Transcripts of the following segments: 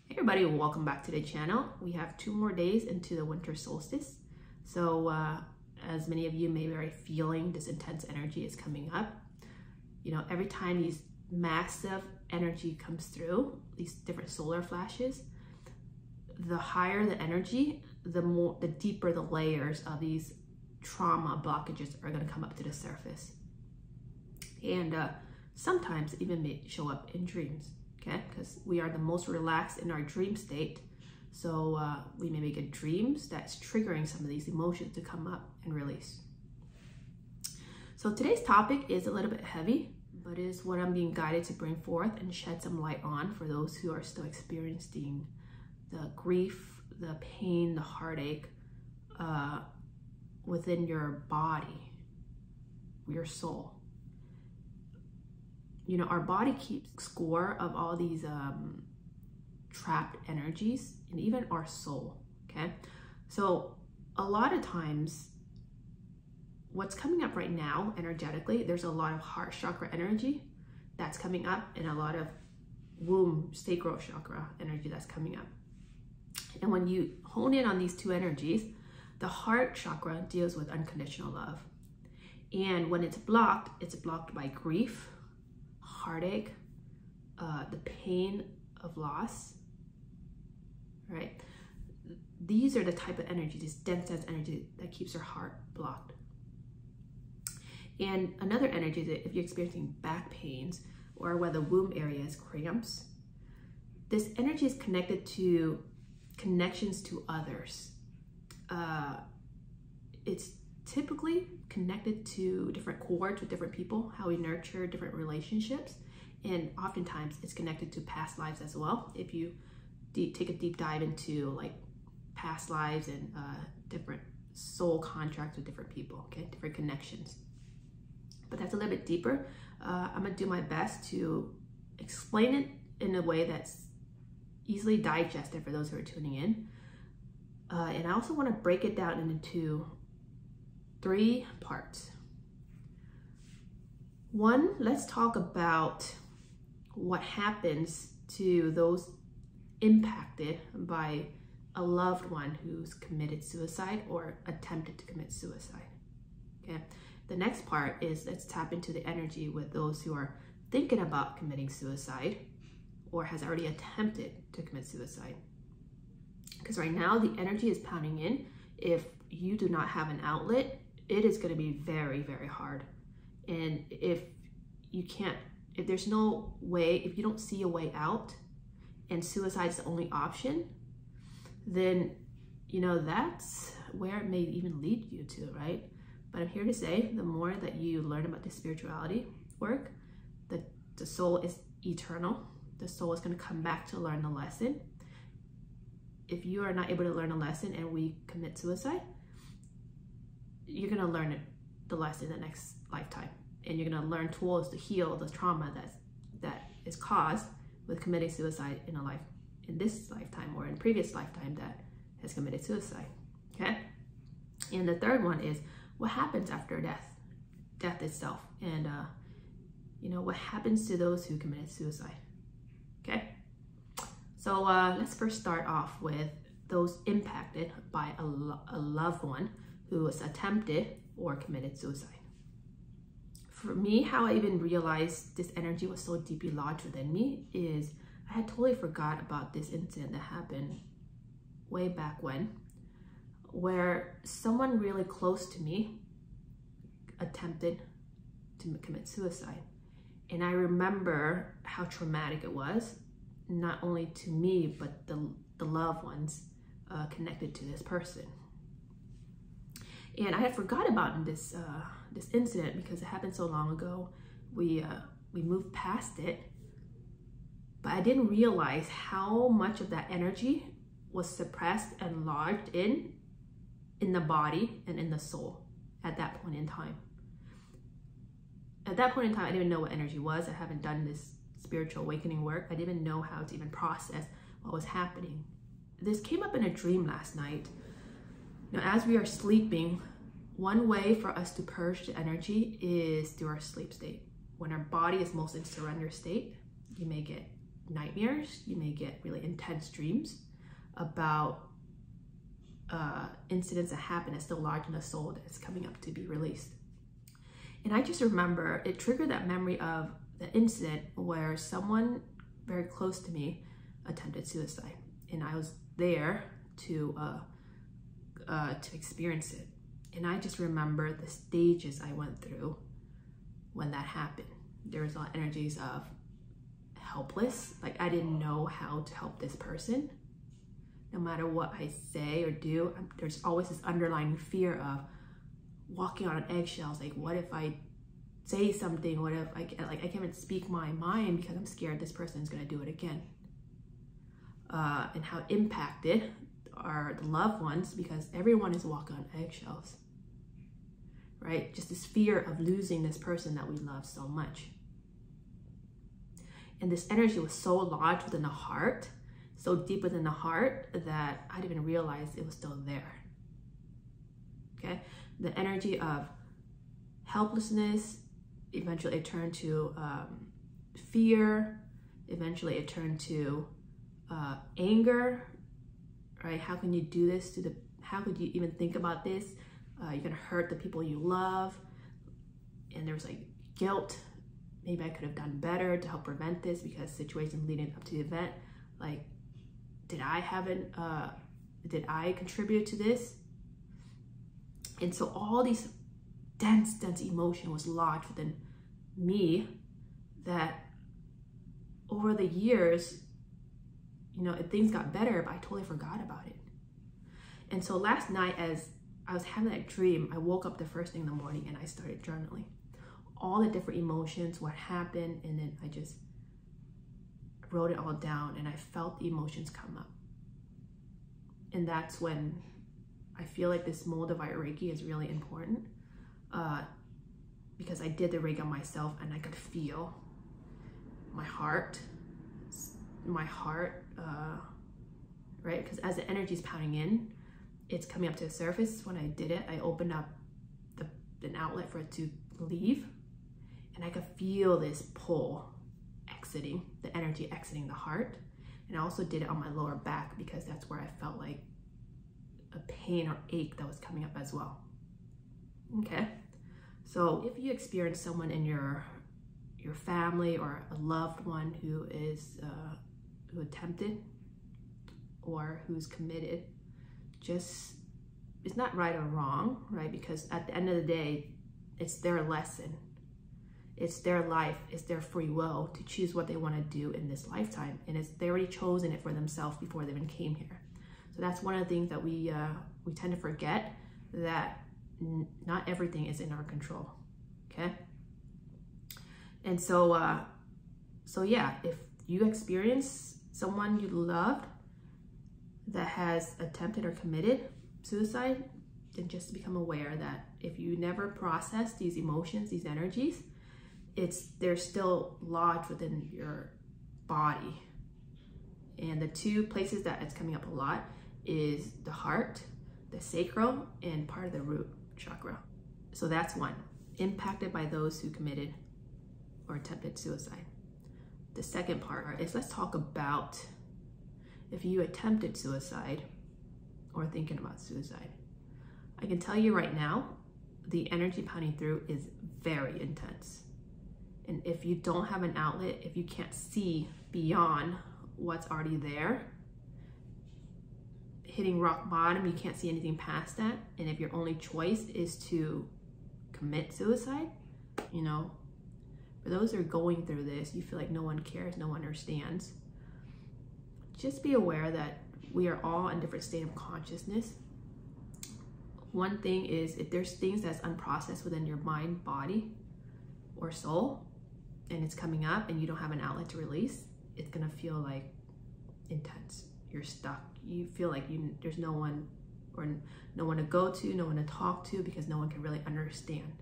Hey everybody, welcome back to the channel. We have 2 more days into the winter solstice. So as many of you may be already feeling, this intense energy is coming up. You know, every time these massive energy comes through, these different solar flashes, the higher the energy, the deeper the layers of these trauma blockages are going to come up to the surface. And sometimes it even may show up in dreams. Okay, because we are the most relaxed in our dream state. So we may get dreams that's triggering some of these emotions to come up and release. So today's topic is a little bit heavy, but is what I'm being guided to bring forth and shed some light on for those who are still experiencing the grief, the pain, the heartache within your body, your soul. You know, our body keeps score of all these trapped energies and even our soul, okay? So a lot of times, what's coming up right now energetically, there's a lot of heart chakra energy that's coming up and a lot of womb, sacral chakra energy that's coming up. And when you hone in on these 2 energies, the heart chakra deals with unconditional love. And when it's blocked by grief, heartache, the pain of loss, right? These are the type of energy, this dense energy that keeps your heart blocked. And another energy that if you're experiencing back pains or where the womb area is cramps, this energy is connected to connections to others. It's typically connected to different chords with different people, how we nurture different relationships, and oftentimes it's connected to past lives as well. If you take a deep dive into like past lives and different soul contracts with different people, okay, different connections. But that's a little bit deeper. I'm gonna do my best to explain it in a way that's easily digested for those who are tuning in. And I also want to break it down into 3 parts. 1, let's talk about what happens to those impacted by a loved one who's committed suicide or attempted to commit suicide. Okay. The next part is let's tap into the energy with those who are thinking about committing suicide or has already attempted to commit suicide. Because right now the energy is pounding in. If you do not have an outlet, it is going to be very, very hard. And if there's no way, if you don't see a way out and suicide is the only option, then, you know, that's where it may even lead you to, right? But I'm here to say, the more that you learn about the spirituality work, the soul is eternal. The soul is going to come back to learn the lesson. If you are not able to learn a lesson and we commit suicide, you're going to learn the lesson in the next lifetime. And you're going to learn tools to heal the trauma that is caused with committing suicide in this lifetime or in previous lifetime that has committed suicide, okay? And the third one is what happens after death itself. And, you know, what happens to those who committed suicide, okay? So let's first start off with those impacted by a loved one who was attempted or committed suicide. For me, how I even realized this energy was so deeply lodged within me is I had totally forgot about this incident that happened way back when, where someone really close to me attempted to commit suicide. And I remember how traumatic it was, not only to me, but the loved ones connected to this person. And I had forgot about this incident because it happened so long ago. We moved past it, but I didn't realize how much of that energy was suppressed and lodged in the body and in the soul at that point in time. At that point in time, I didn't even know what energy was. I haven't done this spiritual awakening work. I didn't even know how to even process what was happening. This came up in a dream last night. Now, as we are sleeping, one way for us to purge the energy is through our sleep state. When our body is most in surrender state, you may get nightmares. You may get really intense dreams about incidents that happen that's still large in the soul that's coming up to be released. And I just remember it triggered that memory of the incident where someone very close to me attempted suicide, and I was there to experience it. And I just remember the stages I went through when that happened. There was a lot of energies of helpless, like I didn't know how to help this person. No matter what I say or do, there's always this underlying fear of walking on eggshells. Like, what if I say something? What if I can't even speak my mind because I'm scared this person is going to do it again? And how impacted are the loved ones, because everyone is walking on eggshells, right? Just this fear of losing this person that we love so much. And this energy was so lodged within the heart, so deep within the heart, that I didn't even realize it was still there. Okay, the energy of helplessness, eventually it turned to fear, eventually it turned to anger, right? How can you do this how could you even think about this? You're gonna hurt the people you love. And there was like guilt. Maybe I could have done better to help prevent this, because situations leading up to the event, like, did I contribute to this? And so all these dense emotion was lodged within me that over the years, you know, things got better, but I totally forgot about it. And so last night, as I was having that dream, I woke up the first thing in the morning and I started journaling all the different emotions, what happened, and then I just wrote it all down, and I felt the emotions come up. And that's when I feel like this Moldavite Reiki is really important, because I did the Reiki on myself and I could feel my heart, right? Because as the energy is pounding in, it's coming up to the surface. When I did it, I opened up an outlet for it to leave, and I could feel this pull exiting, the energy exiting the heart. And I also did it on my lower back, because that's where I felt like a pain or ache that was coming up as well. Okay, so if you experience someone in your family or a loved one who attempted or who's committed, just, it's not right or wrong, right? Because at the end of the day, it's their lesson. It's their life, it's their free will to choose what they want to do in this lifetime. And they already chosen it for themselves before they even came here. So that's one of the things that we tend to forget, that not everything is in our control, okay? And so yeah, if you experience someone you loved that has attempted or committed suicide, then just become aware that if you never process these emotions, these energies, they're still lodged within your body. And the two places that it's coming up a lot is the heart, the sacral, and part of the root chakra. So that's one, impacted by those who committed or attempted suicide. The second part is, let's talk about if you attempted suicide or thinking about suicide. I can tell you right now, the energy pounding through is very intense. And if you don't have an outlet, if you can't see beyond what's already there, hitting rock bottom, you can't see anything past that, and if your only choice is to commit suicide, you know, for those who are going through this, you feel like no one cares, no one understands, just be aware that we are all in different state of consciousness. One thing is, if there's things that's unprocessed within your mind, body, or soul, and it's coming up and you don't have an outlet to release, it's gonna feel like intense. You're stuck. You feel like there's no one, or no one to go to, no one to talk to, because no one can really understand,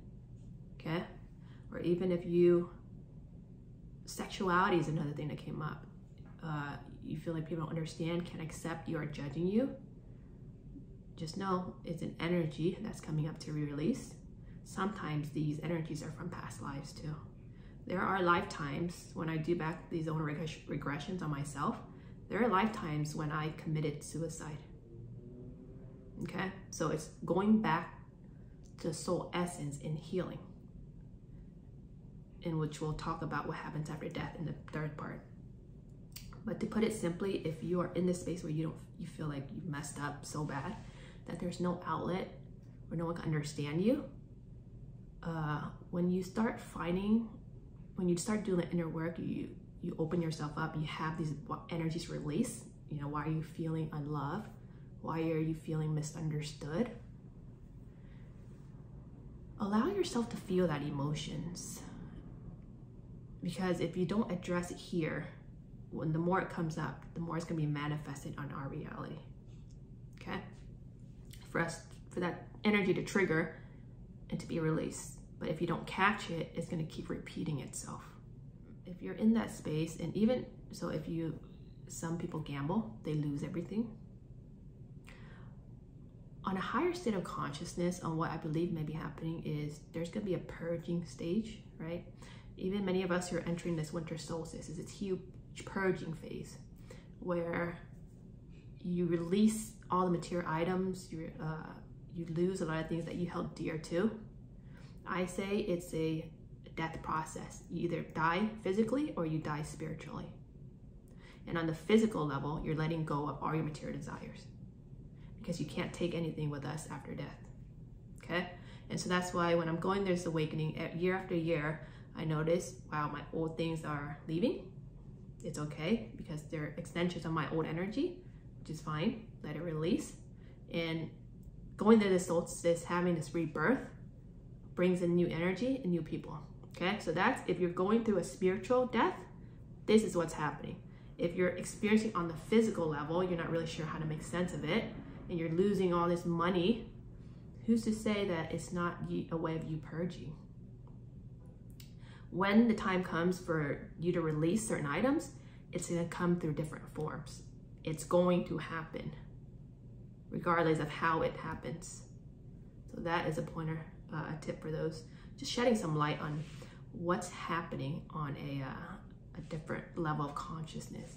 okay? Or even if sexuality is another thing that came up. You feel like people don't understand, can't accept, you are judging you. Just know it's an energy that's coming up to be released. Sometimes these energies are from past lives too. There are lifetimes when I do back these own regressions on myself, there are lifetimes when I committed suicide. Okay, so it's going back to soul essence in healing, in which we'll talk about what happens after death in the third part. But to put it simply, if you are in this space where you feel like you've messed up so bad that there's no outlet or no one can understand you, when you start doing the inner work, you open yourself up, you have these energies release. You know, why are you feeling unloved? Why are you feeling misunderstood? Allow yourself to feel that emotions. Because if you don't address it here, when the more it comes up, the more it's going to be manifested on our reality. Okay? For that energy to trigger and to be released. But if you don't catch it, it's going to keep repeating itself. If you're in that space, and even so, some people gamble, they lose everything. On a higher state of consciousness, on what I believe may be happening is there's going to be a purging stage, right? Even many of us who are entering this winter solstice is this huge purging phase where you release all the material items, you lose a lot of things that you held dear to. I say it's a death process. You either die physically or you die spiritually. And on the physical level, you're letting go of all your material desires because you can't take anything with us after death. Okay? And so that's why when I'm going this awakening year after year, I notice, wow, my old things are leaving. It's okay because they're extensions of my old energy, which is fine. Let it release. And going to the solstice, having this rebirth, brings in new energy and new people. Okay, so that's if you're going through a spiritual death, this is what's happening. If you're experiencing on the physical level, you're not really sure how to make sense of it, and you're losing all this money, who's to say that it's not a way of you purging? When the time comes for you to release certain items, it's going to come through different forms. It's going to happen, regardless of how it happens. So that is a pointer, a tip for those. Just shedding some light on what's happening on a different level of consciousness,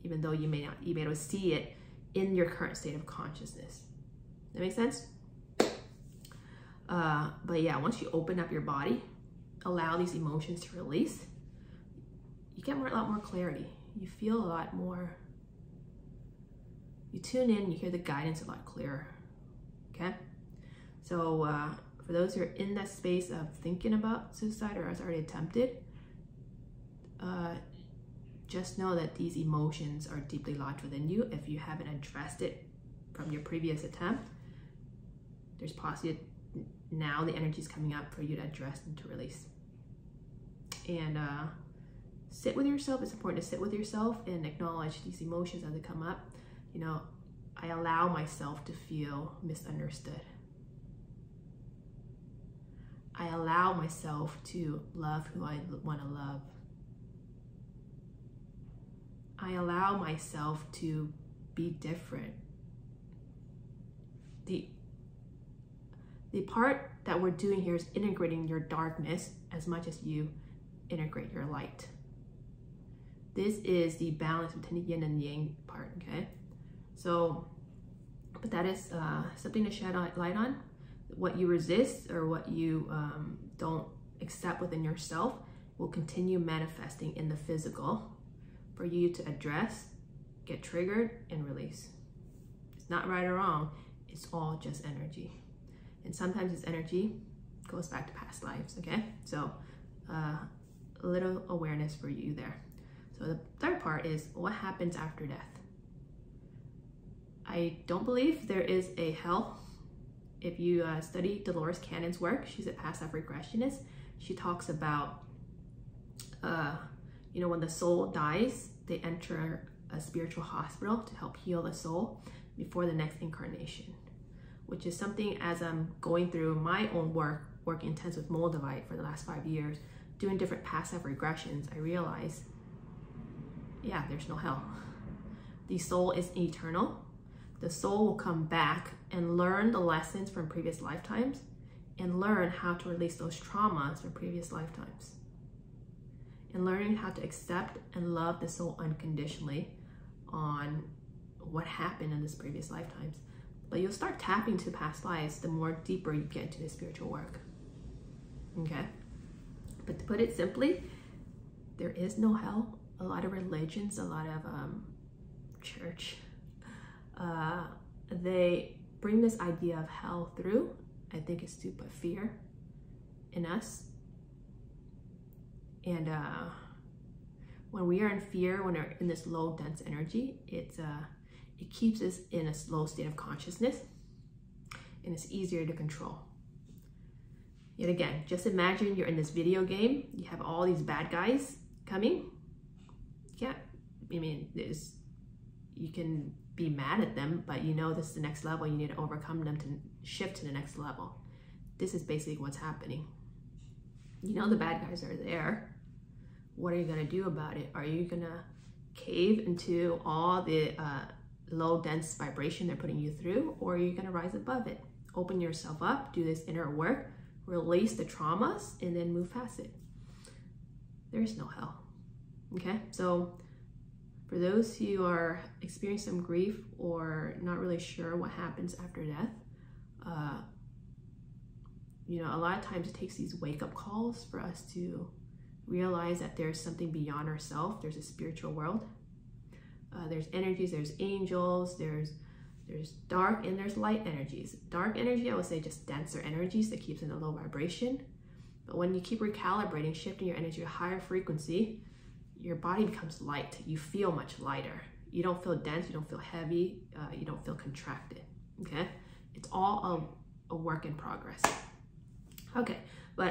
even though you may not be able to see it in your current state of consciousness. That make sense? But yeah, once you open up your body, allow these emotions to release, you get a lot more clarity. You feel a lot more, you tune in, you hear the guidance a lot clearer, okay? So for those who are in that space of thinking about suicide or has already attempted, just know that these emotions are deeply lodged within you. If you haven't addressed it from your previous attempt, there's possibly now the energy is coming up for you to address and to release. And sit with yourself. It's important to sit with yourself and acknowledge these emotions as they come up. You know, I allow myself to feel misunderstood. I allow myself to love who I want to love. I allow myself to be different. The part that we're doing here is integrating your darkness as much as you integrate your light. This is the balance between the yin and yang part, okay? So, but that is something to shed light on. What you resist or what you don't accept within yourself will continue manifesting in the physical for you to address, get triggered, and release. It's not right or wrong. It's all just energy. And sometimes this energy goes back to past lives, okay? So a little awareness for you there. So the third part is what happens after death. I don't believe there is a hell. If you study Dolores Cannon's work, she's a past life regressionist. She talks about, you know, when the soul dies, they enter a spiritual hospital to help heal the soul before the next incarnation, which is something as I'm going through my own work, working intense with Moldavite for the last 5 years, doing different past life regressions, I realized, yeah, there's no hell. The soul is eternal. The soul will come back and learn the lessons from previous lifetimes and learn how to release those traumas from previous lifetimes. and learning how to accept and love the soul unconditionally on what happened in this previous lifetimes. But you'll start tapping to past lives the more deeper you get into the spiritual work. Okay? But to put it simply, there is no hell. A lot of religions, a lot of church, they bring this idea of hell through. I think it's to put fear in us. And when we are in fear, when we're in this low dense energy, it keeps us in a slow state of consciousness, and it's easier to control. Yet again, just imagine you're in this video game, you have all these bad guys coming. Yeah, I mean, you can be mad at them, but you know this is the next level, you need to overcome them to shift to the next level. This is basically what's happening. You know the bad guys are there. What are you gonna do about it? Are you gonna cave into all the low dense vibration they're putting you through, or are you gonna rise above it? Open yourself up, do this inner work, release the traumas, and then move past it. There's no hell. Okay, so for those who are experiencing some grief or not really sure what happens after death, you know, a lot of times it takes these wake-up calls for us to realize that there's something beyond ourselves. There's a spiritual world. There's energies, there's angels, there's dark and there's light energies. Dark energy, I would say, just denser energies that keeps in a low vibration. But when you keep recalibrating, shifting your energy to a higher frequency, your body becomes light. You feel much lighter. You don't feel dense, you don't feel heavy, you don't feel contracted, okay? It's all a work in progress. Okay, but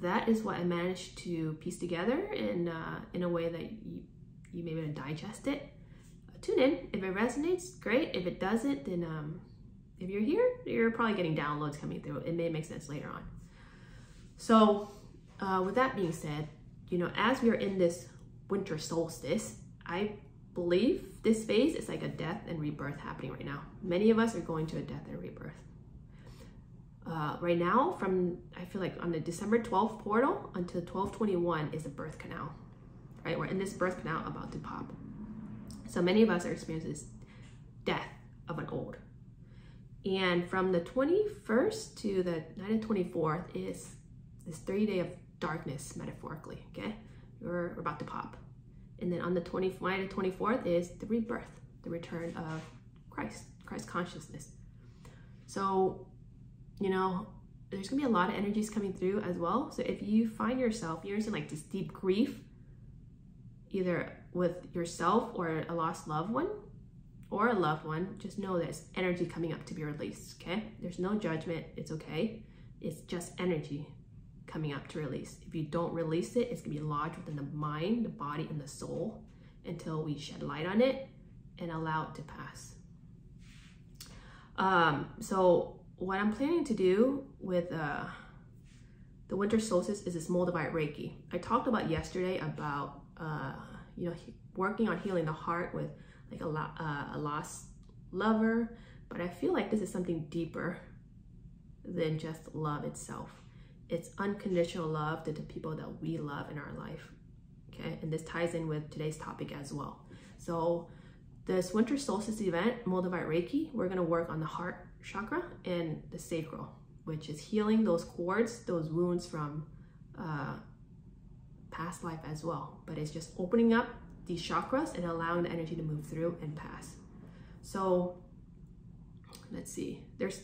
that is what I managed to piece together in a way that you may be able to digest it. Tune in. If it resonates, great. If it doesn't, then if you're here, you're probably getting downloads coming through. It may make sense later on. So with that being said, you know, as we are in this winter solstice, I believe this phase is like a death and rebirth happening right now. Many of us are going to a death and rebirth. Right now, I feel like on the December 12th portal until 12/21 is a birth canal, right? We're in this birth canal about to pop. So many of us are experiencing this death of an old. And from the 21st to the night of 24th is this 30-day of darkness, metaphorically, okay? We're about to pop. And then on the night of 24th is the rebirth, the return of Christ consciousness. So, you know, there's gonna be a lot of energies coming through as well. So if you find yourself, you're in like this deep grief, either with yourself or a lost loved one, or a loved one, just know there's energy coming up to be released, okay? There's no judgment, it's okay. It's just energy coming up to release. If you don't release it, it's gonna be lodged within the mind, the body, and the soul until we shed light on it and allow it to pass. So what I'm planning to do with the winter solstice is this Moldavite Reiki. I talked about yesterday about you know, working on healing the heart with like a lost lover, but I feel like this is something deeper than just love itself. It's unconditional love to the people that we love in our life, okay? And this ties in with today's topic as well. So this winter solstice event, Moldavite Reiki, we're gonna work on the heart chakra and the sacral, which is healing those cords, those wounds from past life as well. But it's just opening up these chakras and allowing the energy to move through and pass. So let's see, there's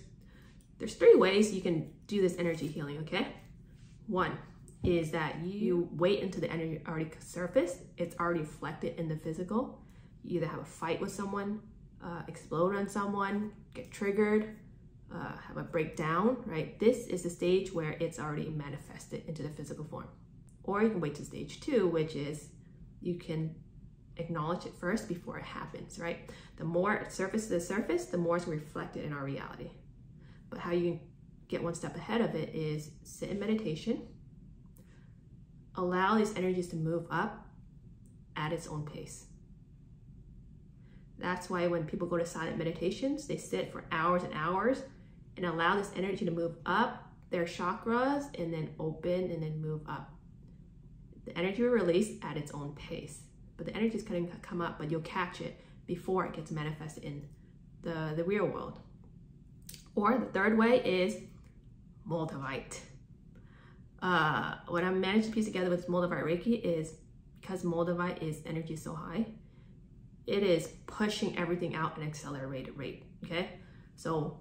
3 ways you can do this energy healing, okay? One is that you wait until the energy already surfaced, it's already reflected in the physical. You either have a fight with someone, explode on someone, get triggered, have a breakdown, right? This is the stage where it's already manifested into the physical form. Or you can wait to stage 2, which is you can acknowledge it first before it happens, right? The more it surfaces to the surface, the more it's reflected in our reality. But how you can get one step ahead of it is sit in meditation, allow these energies to move up at its own pace. That's why when people go to silent meditations, they sit for hours and hours and allow this energy to move up their chakras and then open and then move up. The energy will release at its own pace, but the energy is going to come up, but you'll catch it before it gets manifested in the real world. Or the third way is Moldavite. What I managed to piece together with Moldavite Reiki is because Moldavite is energy so high, it is pushing everything out at an accelerated rate, okay? So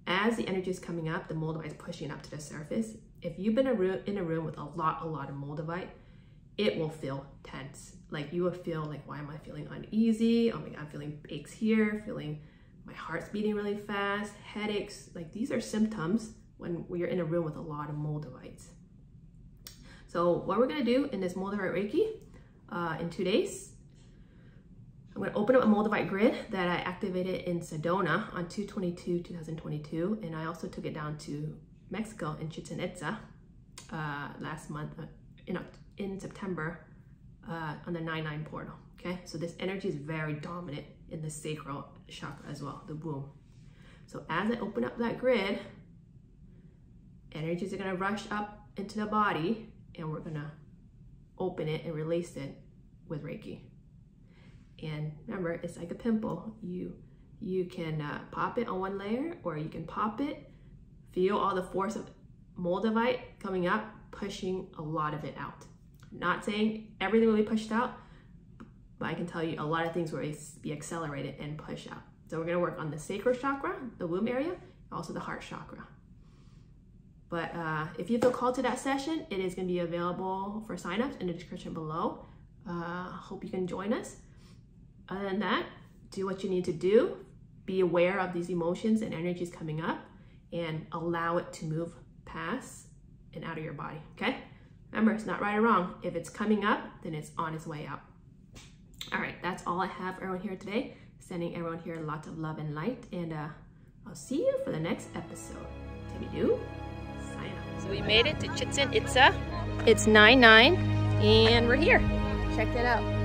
as the energy is coming up, the Moldavite is pushing up to the surface. If you've been in a room with a lot of Moldavite, it will feel tense. Like you will feel like, why am I feeling uneasy? Oh my God, I'm feeling aches here, feeling my heart's beating really fast, headaches. Like these are symptoms when you're in a room with a lot of Moldavites. So what we're gonna do in this Moldavite Reiki in 2 days, I'm going to open up a Moldavite grid that I activated in Sedona on 2/22/2022, and I also took it down to Mexico in Chichen Itza last month in September on the 9/9 portal. Okay, so this energy is very dominant in the sacral chakra as well, the womb. So as I open up that grid, energies are going to rush up into the body, and we're going to open it and release it with Reiki. And remember, it's like a pimple. You can pop it on one layer, or you can pop it, feel all the force of Moldavite coming up, pushing a lot of it out. Not saying everything will be pushed out, but I can tell you a lot of things will be accelerated and pushed out. So we're gonna work on the sacral chakra, the womb area, also the heart chakra. But if you feel called to that session, it is gonna be available for signups in the description below. Hope you can join us. Other than that, do what you need to do. Be aware of these emotions and energies coming up and allow it to move past and out of your body, okay? Remember, it's not right or wrong. If it's coming up, then it's on its way out. All right, that's all I have for everyone here today. Sending everyone here lots of love and light, and I'll see you for the next episode. Till we do, sign up. So we made it to Chichen Itza. It's 9/9, and we're here. Check that out.